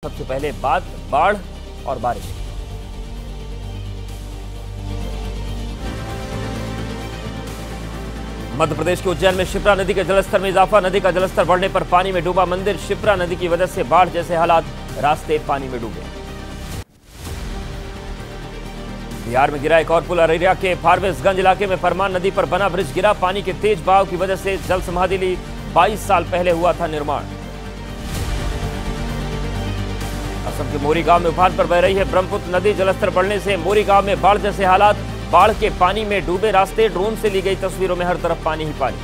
सबसे पहले बात बाढ़ और बारिश की। मध्य प्रदेश के उज्जैन में शिप्रा नदी के जलस्तर में इजाफा। नदी का जलस्तर बढ़ने पर पानी में डूबा मंदिर। शिप्रा नदी की वजह से बाढ़ जैसे हालात, रास्ते पानी में डूबे। बिहार में गिरा एक और पुल। अररिया के फारबिसगंज इलाके में परमान नदी पर बना ब्रिज गिरा। पानी के तेज बहाव की वजह से जल समाधि ली। 22 साल पहले हुआ था निर्माण। असम के मोरी गांव में उफान पर बह रही है ब्रह्मपुत्र नदी। जलस्तर बढ़ने से मोरी गांव में बाढ़ जैसे हालात, बाढ़ के पानी में डूबे रास्ते। ड्रोन से ली गई तस्वीरों में हर तरफ पानी ही पानी।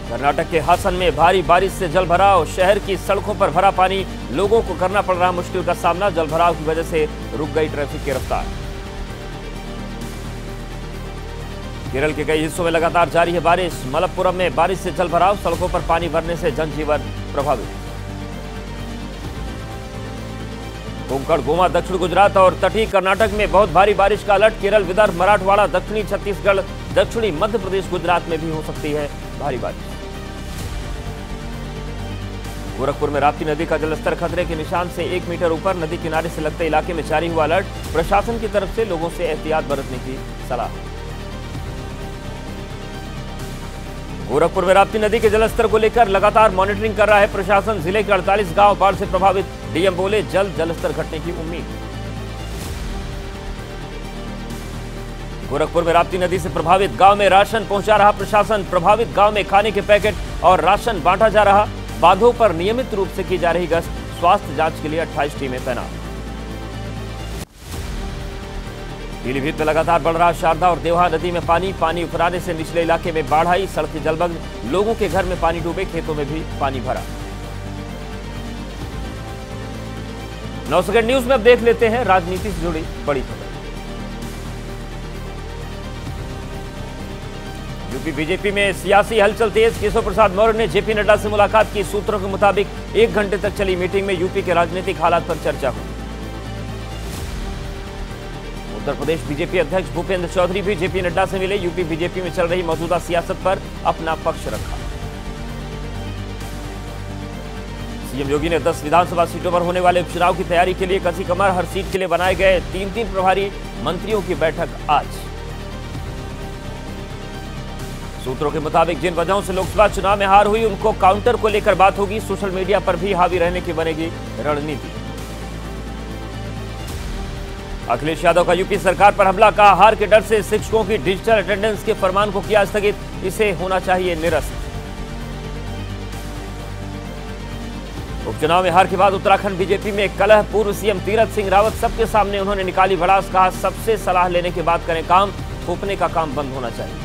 कर्नाटक के हासन में भारी बारिश से जल भराव। शहर की सड़कों पर भरा पानी, लोगों को करना पड़ रहा मुश्किल का सामना। जल भराव की वजह से रुक गई ट्रैफिक की रफ्तार। केरल के कई हिस्सों में लगातार जारी है बारिश। मलप्पुरम में बारिश से जल भराव, सड़कों पर पानी भरने से जनजीवन प्रभावित। कोंकण, गोवा, दक्षिण गुजरात और तटीय कर्नाटक में बहुत भारी बारिश का अलर्ट। केरल, विदर्भ, मराठवाड़ा, दक्षिणी छत्तीसगढ़, दक्षिणी मध्य प्रदेश, गुजरात में भी हो सकती है भारी बारिश। गोरखपुर में राप्ती नदी का जलस्तर खतरे के निशान से 1 मीटर ऊपर। नदी किनारे से लगते इलाके में जारी हुआ अलर्ट। प्रशासन की तरफ से लोगों से एहतियात बरतने की सलाह। गोरखपुर में राप्ती नदी के जलस्तर को लेकर लगातार मॉनिटरिंग कर रहा है प्रशासन। जिले के 48 गांव बाढ़ से प्रभावित। डीएम बोले जल्द जलस्तर घटने की उम्मीद। गोरखपुर में राप्ती नदी से प्रभावित गांव में राशन पहुंचा रहा प्रशासन। प्रभावित गांव में खाने के पैकेट और राशन बांटा जा रहा। बांधों पर नियमित रूप से की जा रही गश्त। स्वास्थ्य जांच के लिए 28 टीमें तैनात। पीलीभीत में लगातार बढ़ रहा शारदा और देवहा नदी में पानी उफराने से निचले इलाके में बाढ़ आई। सड़कें जलमग्न, लोगों के घर में पानी डूबे, खेतों में भी पानी भरा। 9 सेकंड न्यूज में अब देख लेते हैं राजनीति से जुड़ी बड़ी खबर। यूपी बीजेपी में सियासी हलचल तेज। केशव प्रसाद मौर्य ने जेपी नड्डा से मुलाकात की। सूत्रों के मुताबिक 1 घंटे तक चली मीटिंग में यूपी के राजनीतिक हालात पर चर्चा हुई। उत्तर प्रदेश बीजेपी अध्यक्ष भूपेंद्र चौधरी भी जेपी नड्डा से मिले। यूपी बीजेपी में चल रही मौजूदा सियासत पर अपना पक्ष रखा। सीएम योगी ने 10 विधानसभा सीटों पर होने वाले उपचुनाव की तैयारी के लिए कसी कमर। हर सीट के लिए बनाए गए 3-3 प्रभारी मंत्रियों की बैठक आज। सूत्रों के मुताबिक जिन वजहों से लोकसभा चुनाव में हार हुई, उनको काउंटर को लेकर बात होगी। सोशल मीडिया पर भी हावी रहने की बनेगी रणनीति। अखिलेश यादव का यूपी सरकार पर हमला। कहा हार के डर से शिक्षकों की डिजिटल अटेंडेंस के फरमान को किया स्थगित। इसे होना चाहिए निरस्त। उपचुनाव में हार के बाद उत्तराखंड बीजेपी में कलह। पूर्व सीएम तीरथ सिंह रावत सबके सामने उन्होंने निकाली भड़ास। कहा सबसे सलाह लेने के बाद करें काम, थोपने का काम बंद होना चाहिए।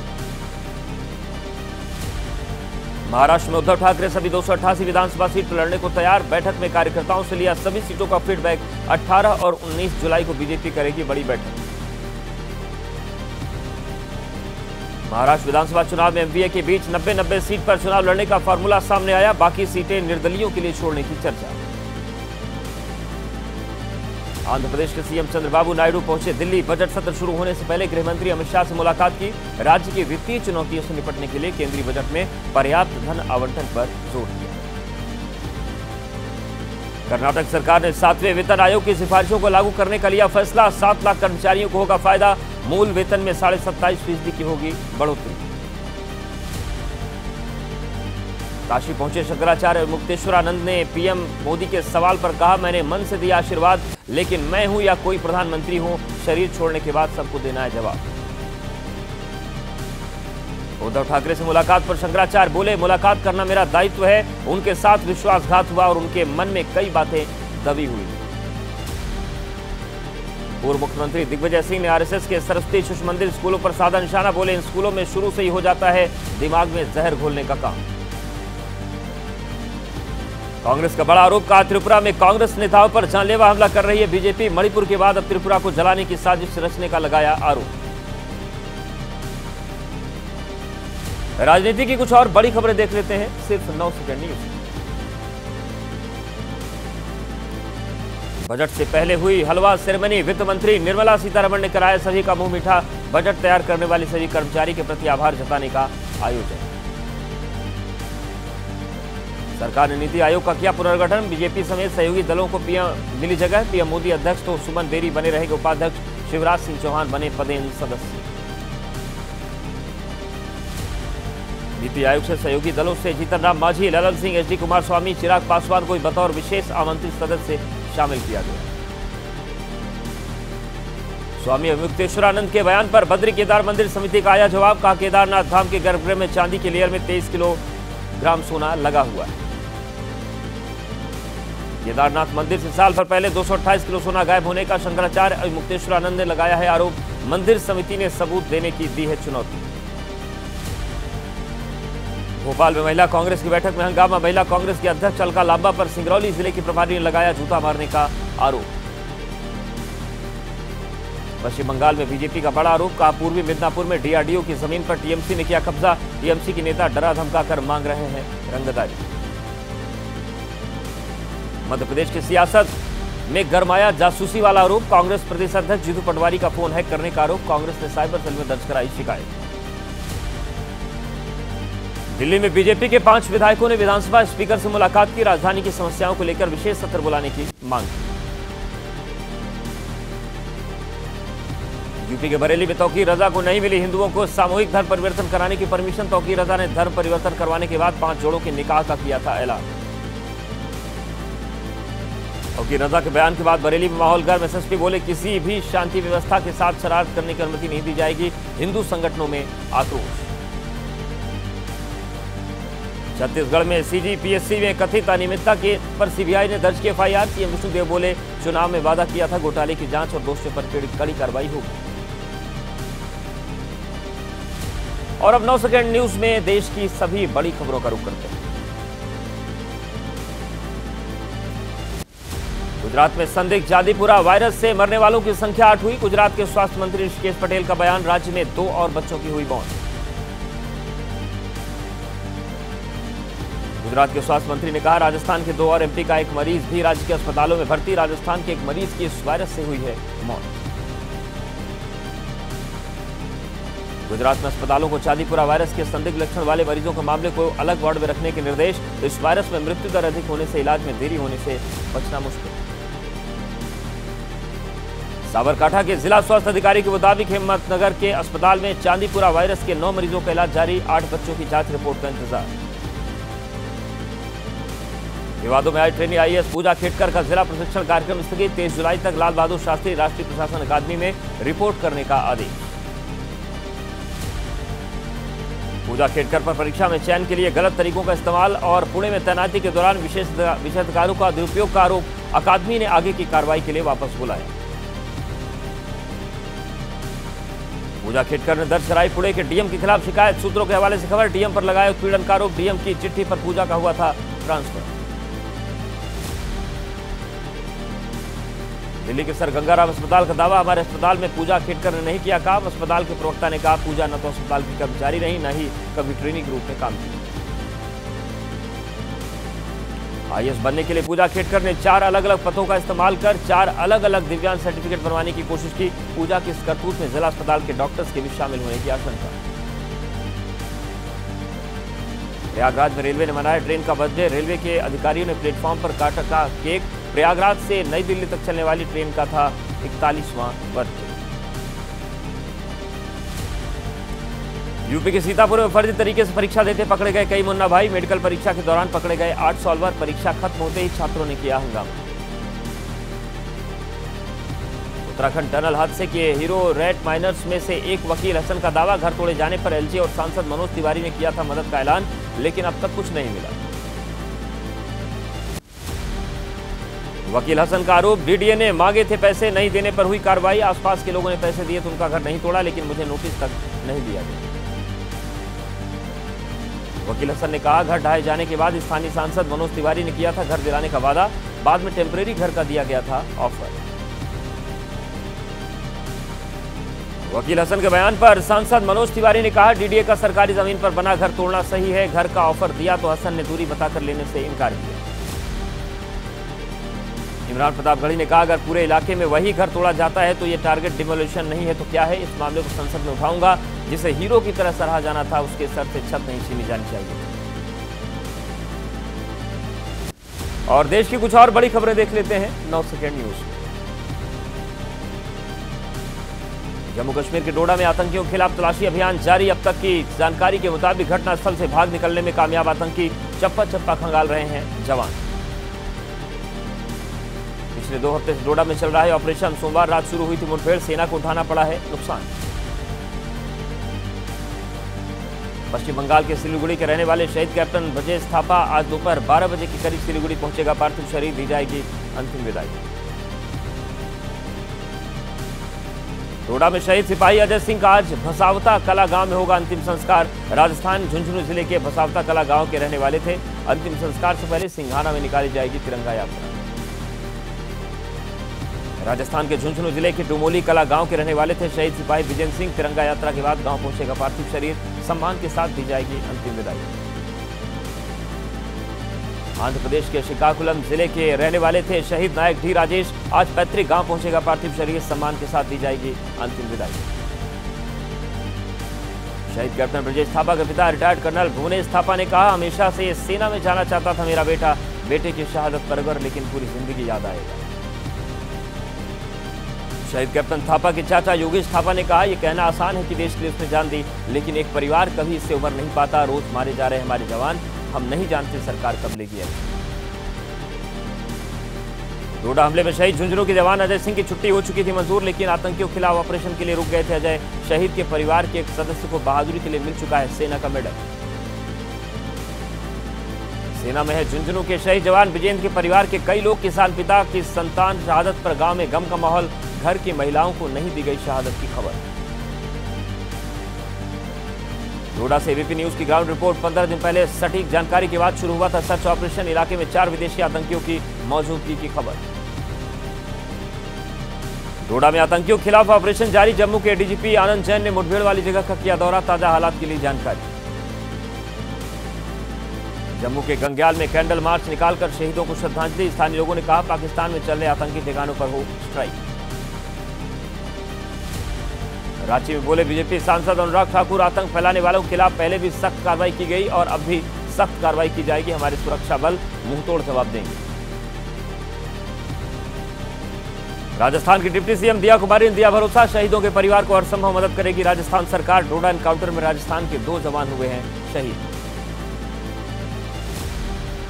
महाराष्ट्र में उद्धव ठाकरे सभी 288 विधानसभा सीट पर लड़ने को तैयार। बैठक में कार्यकर्ताओं से लिया सभी सीटों का फीडबैक। 18 और 19 जुलाई को बीजेपी करेगी बड़ी बैठक। महाराष्ट्र विधानसभा चुनाव में एमवीए के बीच 90-90 सीट पर चुनाव लड़ने का फार्मूला सामने आया। बाकी सीटें निर्दलीयों के लिए छोड़ने की चर्चा। आंध्र प्रदेश के सीएम चंद्रबाबू नायडू पहुंचे दिल्ली। बजट सत्र शुरू होने से पहले गृहमंत्री अमित शाह से मुलाकात की। राज्य की वित्तीय चुनौतियों से निपटने के लिए केंद्रीय बजट में पर्याप्त धन आवंटन पर जोर दिया। कर्नाटक सरकार ने 7वें वेतन आयोग की सिफारिशों को लागू करने का लिया फैसला। 7 लाख कर्मचारियों को होगा फायदा। मूल वेतन में 27.5% की होगी बढ़ोतरी। काशी पहुंचे शंकराचार्य मुक्तेश्वरानंद ने पीएम मोदी के सवाल पर कहा मैंने मन से दिया आशीर्वाद, लेकिन मैं हूं या कोई प्रधानमंत्री हूं, शरीर छोड़ने के बाद सबको देना है जवाब। उद्धव ठाकरे से मुलाकात पर शंकराचार्य बोले मुलाकात करना मेरा दायित्व है। उनके साथ विश्वासघात हुआ और उनके मन में कई बातें दबी हुई। पूर्व मुख्यमंत्री दिग्विजय सिंह ने आरएसएस के सरस्वती शिशु मंदिर स्कूलों पर साधा निशाना। बोले इन स्कूलों में शुरू से ही हो जाता है दिमाग में जहर घोलने का काम। कांग्रेस का बड़ा आरोप। कहा त्रिपुरा में कांग्रेस नेताओं पर जानलेवा हमला कर रही है बीजेपी। मणिपुर के बाद अब त्रिपुरा को जलाने की साजिश रचने का लगाया आरोप। राजनीति की कुछ और बड़ी खबरें देख लेते हैं सिर्फ 9 सेकंड न्यूज। बजट से पहले हुई हलवा सेरेमनी। वित्त मंत्री निर्मला सीतारमण ने कराया सभी का मुंह मीठा। बजट तैयार करने वाले सभी कर्मचारी के प्रति आभार जताने का आयोजन। सरकार ने नीति आयोग का किया पुनर्गठन, बीजेपी समेत सहयोगी दलों को पीएम मिली जगह, पीएम मोदी अध्यक्ष तो सुमन बेरी बने रहेंगे उपाध्यक्ष, शिवराज सिंह चौहान बने पदेन सदस्य। नीति आयोग से सहयोगी दलों से जीतन राम मांझी, ललन सिंह, एचडी कुमारस्वामी, चिराग पासवान को बतौर विशेष आमंत्रित सदस्य शामिल किया गया। स्वामी मुक्तेश्वरानंद के बयान पर बद्री केदार मंदिर समिति का आया जवाब, कहा केदारनाथ धाम के गर्भगृह में चांदी के लेयर में 23 किलोग्राम सोना लगा हुआ है। केदारनाथ मंदिर से साल भर पहले 228 किलो सोना गायब होने का शंकराचार्य और मुक्तेश्वरानंद ने लगाया है आरोप, मंदिर समिति ने सबूत देने की दी है चुनौती। भोपाल में महिला कांग्रेस की बैठक में हंगामा, महिला कांग्रेस की अध्यक्ष अलका लांबा पर सिंगरौली जिले की प्रभारी ने लगाया जूता मारने का आरोप। पश्चिम बंगाल में बीजेपी का बड़ा आरोप, कहा पूर्वी मिदनापुर में डीआरडीओ की जमीन पर टीएमसी ने किया कब्जा, टीएमसी के नेता डरा धमकाकर मांग रहे हैं रंगदारी। मध्य प्रदेश की सियासत में गरमाया जासूसी वाला आरोप, कांग्रेस प्रदेश अध्यक्ष जीतू पटवारी का फोन हैक करने का आरोप, कांग्रेस ने साइबर सेल में दर्ज कराई शिकायत। दिल्ली में बीजेपी के 5 विधायकों ने विधानसभा स्पीकर से मुलाकात की, राजधानी की समस्याओं को लेकर विशेष सत्र बुलाने की मांग की। यूपी के बरेली में तौकीर रजा को नहीं मिली हिंदुओं को सामूहिक धर्म परिवर्तन कराने की परमिशन, तौकीर रजा ने धर्म परिवर्तन करवाने के बाद 5 जोड़ों के निकाह का किया था ऐलान। तौकीर रजा के बयान के बाद बरेली में माहौल गर्म, एसएसपी बोले किसी भी शांति व्यवस्था के साथ शरारत करने की अनुमति नहीं दी जाएगी, हिंदू संगठनों में आक्रोश। छत्तीसगढ़ में सीजीपीएससी में कथित अनियमितता के पर सीबीआई ने दर्ज की एफआईआर, सीएम विष्णुदेव बोले चुनाव में वादा किया था घोटाले की जांच और दोषियों पर कड़ी कार्रवाई होगी। और अब 9 सेकंड न्यूज में देश की सभी बड़ी खबरों का रुख करते हैं। गुजरात में संदिग्ध जादीपुरा वायरस से मरने वालों की संख्या 8 हुई, गुजरात के स्वास्थ्य मंत्री ऋषिकेश पटेल का बयान, राज्य में 2 और बच्चों की हुई मौत। गुजरात के स्वास्थ्य मंत्री ने कहा राजस्थान के 2 और एमपी का एक मरीज भी राज्य के अस्पतालों में भर्ती, राजस्थान के एक मरीज की इस वायरस से हुई है मौत। गुजरात में अस्पतालों को चांदीपुरा वायरस के संदिग्ध लक्षण वाले मरीजों के मामले को अलग वार्ड में रखने के निर्देश, इस वायरस में मृत्यु दर अधिक होने से इलाज में देरी होने से बचना मुश्किल। साबरकांठा के जिला स्वास्थ्य अधिकारी के मुताबिक हिम्मतनगर के अस्पताल में चांदीपुरा वायरस के 9 मरीजों का इलाज जारी, 8 बच्चों की जांच रिपोर्ट का इंतजार। विवादों में आई ट्रेनी आईएएस पूजा खेटकर का जिला प्रशिक्षण कार्यक्रम स्थगित, 23 जुलाई तक लाल बहादुर शास्त्री राष्ट्रीय प्रशासन अकादमी में रिपोर्ट करने का आदेश। पूजा खेटकर पर परीक्षा में चयन के लिए गलत तरीकों का इस्तेमाल और पुणे में तैनाती के दौरान विशेषाधिकारों का दुरुपयोग का आरोप, अकादमी ने आगे की कार्रवाई के लिए वापस बुलाया। पूजा खेटकर ने दर्ज कराई पुणे के डीएम के खिलाफ शिकायत, सूत्रों के हवाले से खबर, डीएम पर लगाया उत्पीड़न का आरोप, डीएम की चिट्ठी पर पूजा का हुआ था ट्रांसफर। दिल्ली के सर गंगाराम अस्पताल का दावा, हमारे अस्पताल में पूजा खेटकर ने नहीं किया काम, अस्पताल के प्रवक्ता ने कहा पूजा न तो अस्पताल की कर्मचारी रही न ही कभी ट्रेनिंग ग्रुप में काम किया। आईएएस बनने के लिए पूजा खेटकर ने 4 अलग अलग पदों का इस्तेमाल कर 4 अलग अलग दिव्यांग सर्टिफिकेट बनवाने की कोशिश की, पूजा की इस करतूत में जिला अस्पताल के डॉक्टर्स के भी शामिल होने की आशंका। प्रयागराज में रेलवे ने मनाया ट्रेन का बर्थडे, रेलवे के अधिकारियों ने प्लेटफॉर्म पर काटा केक, प्रयागराज से नई दिल्ली तक चलने वाली ट्रेन का था 41वां बर्थडे। यूपी के सीतापुर में फर्जी तरीके से परीक्षा देते पकड़े गए कई मुन्ना भाई, मेडिकल परीक्षा के दौरान पकड़े गए 8 सॉल्वर, परीक्षा खत्म होते ही छात्रों ने किया हंगामा। उत्तराखंड टनल हादसे के हीरो रेड माइनर्स में से एक वकील हसन का दावा, घर तोड़े जाने पर एलजी और सांसद मनोज तिवारी ने किया था मदद का ऐलान, लेकिन अब तक कुछ नहीं मिला। वकील हसन का आरोप, डीडीए ने मांगे थे पैसे, नहीं देने पर हुई कार्रवाई, आसपास के लोगों ने पैसे दिए तो उनका घर नहीं तोड़ा, लेकिन मुझे नोटिस तक नहीं दिया गया। वकील हसन ने कहा घर ढहाए जाने के बाद स्थानीय सांसद मनोज तिवारी ने किया था घर दिलाने का वादा, बाद में टेम्परेरी घर का दिया गया था ऑफर। वकील हसन के बयान पर सांसद मनोज तिवारी ने कहा डीडीए का सरकारी जमीन पर बना घर तोड़ना सही है, घर का ऑफर दिया तो हसन ने दूरी बताकर लेने से इनकार किया। इमरान प्रतापगढ़ी ने कहा अगर पूरे इलाके में वही घर तोड़ा जाता है तो ये टारगेट डिमोलिशन नहीं है तो क्या है, इस मामले को संसद में उठाऊंगा, जिसे हीरो की तरह सराहा जाना था उसके सर से छत नहीं छीनी जानी चाहिए। और देश की कुछ और बड़ी खबरें देख लेते हैं 9 सेकंड न्यूज में। जम्मू कश्मीर के डोडा में आतंकियों के खिलाफ तलाशी अभियान जारी। अब तक की जानकारी के मुताबिक घटनास्थल से भाग निकलने में कामयाब आतंकी चप्पा चप्पा खंगाल रहे हैं जवान। पिछले 2 हफ्ते से डोडा में चल रहा है ऑपरेशन। सोमवार रात शुरू हुई थी मुठभेड़, सेना को उठाना पड़ा है नुकसान। पश्चिम बंगाल के सिलीगुड़ी के रहने वाले शहीद कैप्टन ब्रजेश थापा आज दोपहर 12 बजे के करीब सिलीगुड़ी पहुंचेगा। पार्थिव शरीर दी जाएगी अंतिम विदाई। डोडा में शहीद सिपाही अजय सिंह का आज भसावता कला गांव में होगा अंतिम संस्कार। राजस्थान झुंझुनू जिले के भसावता कला गांव के रहने वाले थे। अंतिम संस्कार से पहले सिंघाना में निकाली जाएगी तिरंगा यात्रा। राजस्थान के झुंझुनू जिले के डुमोली कला गांव के रहने वाले थे शहीद सिपाही विजय सिंह। तिरंगा यात्रा के बाद गांव पहुंचेगा पार्थिव शरीर, सम्मान के साथ दी जाएगी अंतिम विदाई। आंध्र प्रदेश के श्रीकाकुलम जिले के रहने वाले थे शहीद नायक डी राजेश। आज पैतृक गांव पहुंचेगा पार्थिव शरीर, सम्मान के साथ दी जाएगी अंतिम विदाई। शहीद कैप्टन ब्रजेश थापा के पिता रिटायर्ड कर्नल भुवनेश थापा ने कहा, हमेशा से सेना में जाना चाहता था मेरा बेटा। बेटे की शहादत पर गौर, लेकिन पूरी जिंदगी याद आएगा। शहीद कैप्टन थापा के चाचा योगेश थापा ने कहा, यह कहना आसान है कि देश के लिए उसने जान दी, लेकिन एक परिवार कभी इससे उबर नहीं पाता। रोज मारे जा रहे हमारे जवान, हम नहीं जानते सरकार कब लेगी एक्शन। डोडा हमले में शहीद झुंझुनू के जवान अजय सिंह की छुट्टी हो चुकी थी मंजूर, लेकिन आतंकियों के खिलाफ ऑपरेशन के लिए रुक गए थे अजय। शहीद के परिवार के एक सदस्य को बहादुरी के लिए मिल चुका है सेना का मेडल। सेना में है झुंझुनू के शहीद जवान विजेंद्र के परिवार के कई लोग। किसान पिता की संतान शहादत पर गांव में गम का माहौल। घर की महिलाओं को नहीं दी गई शहादत की खबर। डोडा से एबीपी न्यूज की ग्राउंड रिपोर्ट। 15 दिन पहले सटीक जानकारी के बाद शुरू हुआ था सर्च ऑपरेशन। इलाके में 4 विदेशी आतंकियों की मौजूदगी की खबर। डोडा में आतंकियों के खिलाफ ऑपरेशन जारी। जम्मू के डीजीपी आनंद जैन ने मुठभेड़ वाली जगह का किया दौरा। ताजा हालात के लिए जानकारी। जम्मू के गंग्याल में कैंडल मार्च निकालकर शहीदों को श्रद्धांजलि। स्थानीय लोगों ने कहा, पाकिस्तान में चल रहे आतंकी ठिकानों पर हो स्ट्राइक। रांची में बोले बीजेपी सांसद अनुराग ठाकुर, आतंक फैलाने वालों के खिलाफ पहले भी सख्त कार्रवाई की गई और अब भी सख्त कार्रवाई की जाएगी। हमारे सुरक्षा बल मुंहतोड़ जवाब देंगे। राजस्थान की डिप्टी सीएम दिया कुमारी ने दिया भरोसा, शहीदों के परिवार को हर संभव मदद करेगी राजस्थान सरकार। डोडा एनकाउंटर में राजस्थान के 2 जवान हुए हैं शहीद।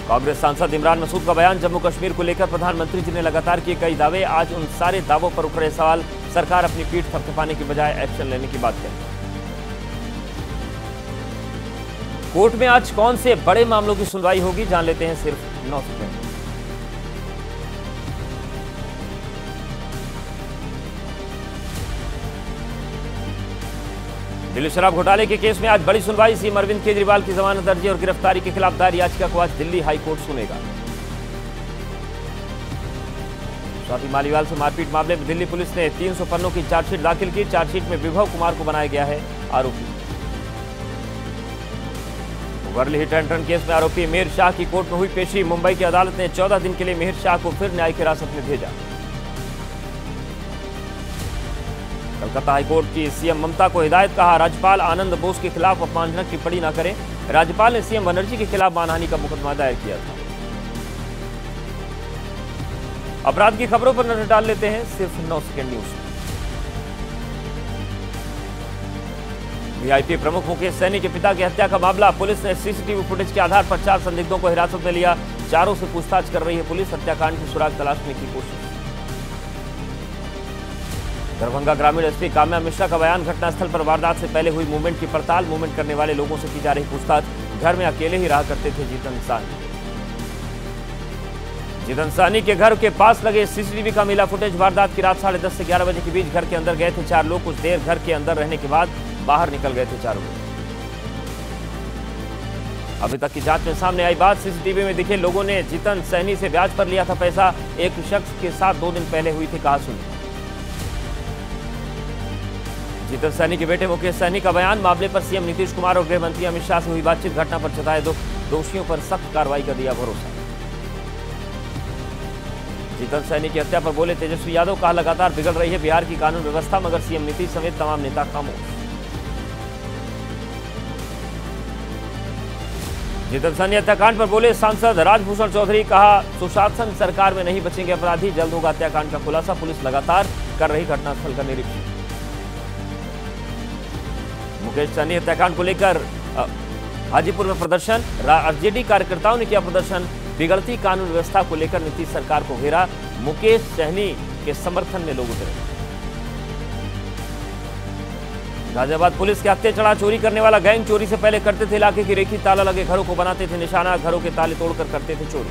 कांग्रेस सांसद इमरान मसूद का बयान। जम्मू कश्मीर को लेकर प्रधानमंत्री जी ने लगातार किए कई दावे। आज उन सारे दावों पर उठ रहे सवाल। सरकार अपनी पीठ थपथपाने की बजाय एक्शन लेने की बात करे। कोर्ट में आज कौन से बड़े मामलों की सुनवाई होगी, जान लेते हैं सिर्फ 9 सेकंड। दिल्ली शराब घोटाले के केस में आज बड़ी सुनवाई। सीएम अरविंद केजरीवाल की जमानत अर्जी और गिरफ्तारी के खिलाफ दायर याचिका को आज दिल्ली हाई कोर्ट सुनेगा। स्वाति मालीवाल से मारपीट मामले में दिल्ली पुलिस ने 300 पन्नों की चार्जशीट दाखिल की। चार्जशीट में विभव कुमार को बनाया गया है आरोपी। Worli hit and run case में आरोपी मेहर शाह की कोर्ट में हुई पेशी। मुंबई की अदालत ने 14 दिन के लिए मेहर शाह को फिर न्यायिक हिरासत में भेजा। कलकत्ता हाईकोर्ट की सीएम ममता को हिदायत, कहा राज्यपाल आनंद बोस के खिलाफ अपमानजनक टिप्पणी न करें। राज्यपाल ने सीएम बनर्जी के खिलाफ मानहानि का मुकदमा दायर किया था। अपराध की खबरों पर नजर डाल लेते हैं सिर्फ 9 सेकंड न्यूज। वीआईपी प्रमुख मुकेश सैनी के पिता की हत्या का मामला। पुलिस ने सीसीटीवी फुटेज के आधार पर 4 संदिग्धों को हिरासत में लिया। चारों से पूछताछ कर रही है पुलिस। हत्याकांड की सुराग तलाशने की कोशिश। दरभंगा ग्रामीण एसपी काम्या मिश्रा का बयान। घटनास्थल पर वारदात से पहले हुई मूवमेंट की पड़ताल। मूवमेंट करने वाले लोगों से की जा रही पूछताछ। घर में अकेले ही रहा करते थे जीतन साहनी। जीतन साहनी के घर के पास लगे सीसीटीवी का मिला फुटेज। वारदात की रात 10:30 से 11 बजे के बीच घर के अंदर गए थे 4 लोग। कुछ देर घर के अंदर रहने के बाद बाहर निकल गए थे 4 लोग। अभी तक की जांच में सामने आई बात। सीसीटीवी में दिखे लोगों ने जीतन साहनी से ब्याज पर लिया था पैसा। एक शख्स के साथ 2 दिन पहले हुई थी कहासुनी। जीतन साहनी के बेटे मुकेश साहनी का बयान। मामले पर सीएम नीतीश कुमार और गृह मंत्री अमित शाह से हुई बातचीत। घटना पर जताए दुख। दोषियों पर सख्त कार्रवाई का दिया भरोसा। जीतन साहनी की हत्या पर बोले तेजस्वी यादव, कहा लगातार बिगड़ रही है बिहार की कानून व्यवस्था, मगर सीएम नीतीश समेत तमाम नेता खामोश। जितेंद्र सिंह ने हत्याकांड पर बोले सांसद राजभूषण चौधरी, कहा सुशासन सरकार में नहीं बचेंगे अपराधी, जल्द होगा हत्याकांड का खुलासा, पुलिस लगातार कर रही घटनास्थल का निरीक्षण। मुकेश सहनी हत्याकांड को लेकर हाजीपुर में प्रदर्शन, आरजेडी कार्यकर्ताओं ने किया प्रदर्शन, बिगड़ती कानून व्यवस्था को लेकर नीतीश सरकार को घेरा, मुकेश सहनी के समर्थन में लोग उतरे। गाजियाबाद पुलिस के हत्या चढ़ा, चोरी करने वाला गैंग चोरी से पहले करते थे इलाके की रेखी, ताला लगे घरों को बनाते थे निशाना, घरों के ताले तोड़कर करते थे चोरी।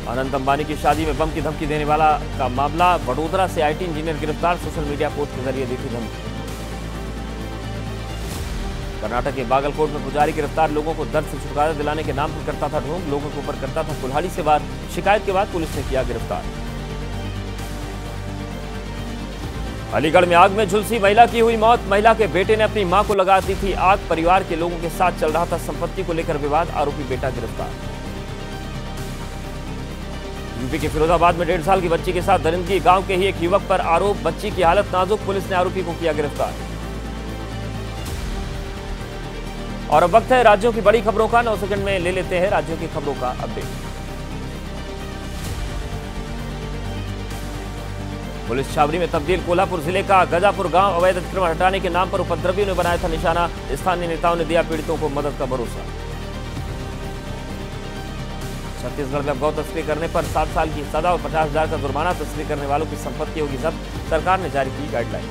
अनंत अंबानी की शादी में बम की धमकी देने वाला का मामला, वडोदरा से आईटी इंजीनियर गिरफ्तार, सोशल मीडिया पोस्ट के जरिए दी थी धमकी। कर्नाटक के बागलकोट में पुजारी गिरफ्तार, लोगों को दर्द से छुटकारा दिलाने के नाम पर करता था ढोंग, लोगों के ऊपर करता था कुल्हाड़ी से वार, शिकायत के बाद पुलिस ने किया गिरफ्तार। अलीगढ़ में आग में झुलसी महिला की हुई मौत, महिला के बेटे ने अपनी मां को लगा दी थी आग, परिवार के लोगों के साथ चल रहा था संपत्ति को लेकर विवाद, आरोपी बेटा गिरफ्तार। यूपी के फिरोजाबाद में 1.5 साल की बच्ची के साथ दरिंदगी, गांव के ही एक युवक पर आरोप, बच्ची की हालत नाजुक, पुलिस ने आरोपी को किया गिरफ्तार। और अब वक्त है राज्यों की बड़ी खबरों का, 9 सेकंड में ले लेते हैं राज्यों की खबरों का अपडेट। पुलिस छावनी में तब्दील, कोल्हापुर जिले का गजापुर गांव, अवैध अतिक्रमण हटाने के नाम पर उपद्रवियों ने बनाया था निशाना, स्थानीय नेताओं ने दिया पीड़ितों को मदद का भरोसा। छत्तीसगढ़ में अब गौ तस्करी करने पर 7 साल की सजा और 50,000 का जुर्माना, तस्करी करने वालों की संपत्ति होगी जब्त, सरकार ने जारी की गाइडलाइन।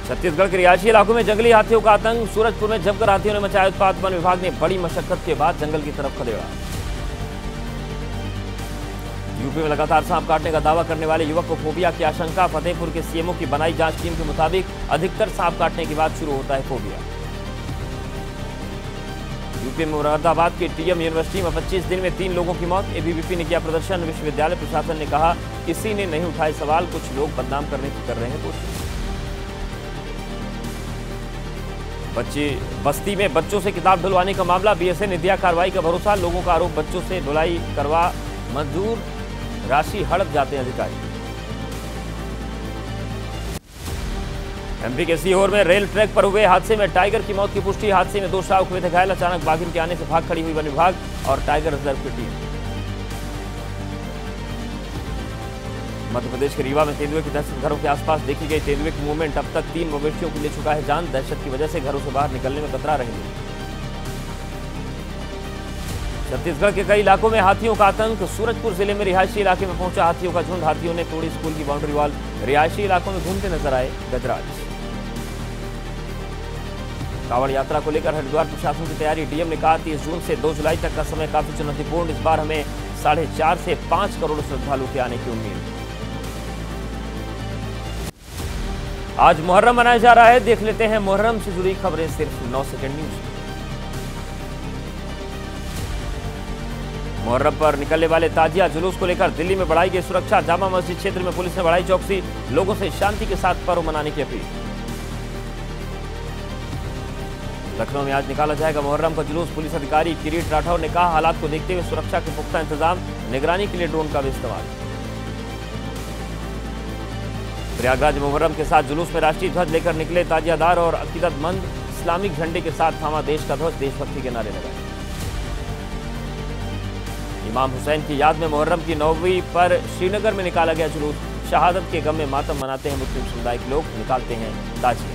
छत्तीसगढ़ के रिहायशी इलाकों में जंगली हाथियों का आतंक, सूरजपुर में जमकर हाथियों ने मचाया उत्पात, वन विभाग ने बड़ी मशक्कत के बाद जंगल की तरफ खदेड़ा। यूपी में लगातार सांप काटने का दावा करने वाले युवक को फोबिया की आशंका, फतेहपुर के सीएमओ की बनाई जांच टीम के मुताबिक अधिकतर सांप काटने के बाद शुरू होता है फोबिया। यूपी में मुरादाबाद की टीएम यूनिवर्सिटी में 25 दिन में 3 लोगों की मौत, एबीवीपी ने किया प्रदर्शन, विश्वविद्यालय प्रशासन ने कहा किसी ने नहीं उठाए सवाल, कुछ लोग बदनाम करने की कर रहे हैं कोशिश। बस्ती में बच्चों से किताब ढुलवाने का मामला, बीएसए ने दिया कार्रवाई का भरोसा, लोगों का आरोप बच्चों से ढुलाई करवा मजदूर राशि हड़प जाते हैं अधिकारी। एमपी के सीहोर में रेल ट्रैक पर हुए हादसे में टाइगर की मौत की पुष्टि, हादसे में 2 शावक हुए थे घायल, अचानक बाघिन के आने से भाग खड़ी हुई वन विभाग और टाइगर रिजर्व की टीम। मध्य प्रदेश के रीवा में तेंदुए की दहशत, घरों के आसपास देखी गई तेंदुए की मूवमेंट, अब तक 3 मवेशियों को ले चुका है जान, दहशत की वजह से घरों से बाहर निकलने में कतरा रहे हैं। छत्तीसगढ़ के कई इलाकों में हाथियों का आतंक, सूरजपुर जिले में रिहायशी इलाके में पहुंचा हाथियों का झुंड, हाथियों ने तोड़ी स्कूल की बाउंड्री वॉल, रिहायशी इलाकों में घूमते नजर आए गजराज। कांवड़ यात्रा को लेकर हरिद्वार प्रशासन की तैयारी, डीएम ने कहा 30 जून से 2 जुलाई तक का समय काफी चुनौतीपूर्ण, इस बार हमें 4.5 से 5 करोड़ श्रद्धालु के आने की उम्मीद। आज मुहर्रम मनाया जा रहा है, देख लेते हैं मुहर्रम से जुड़ी खबरें सिर्फ 9 सेकंड न्यूज। मुहर्रम पर निकलने वाले ताजिया जुलूस को लेकर दिल्ली में बढ़ाई गई सुरक्षा, जामा मस्जिद क्षेत्र में पुलिस ने बढ़ाई चौकसी, लोगों से शांति के साथ पर्व मनाने की अपील। लखनऊ में आज निकाला जाएगा मुहर्रम का जुलूस, पुलिस अधिकारी किरीट राठौर ने कहा हालात को देखते हुए सुरक्षा के पुख्ता इंतजाम, निगरानी के लिए ड्रोन का भी इस्तेमाल। प्रयागराज मुहर्रम के साथ जुलूस में राष्ट्रीय ध्वज लेकर निकले ताजियादार और अकीदतमंद, इस्लामिक झंडे के साथ थामा देश का ध्वज, देशभक्ति के नारे लगाए। इमाम हुसैन की याद में मुहर्रम की 9वीं पर श्रीनगर में निकाला गया जुलूस, शहादत के गम में मातम मनाते हैं मुस्लिम समुदाय के लोग, निकालते हैं ताजिया।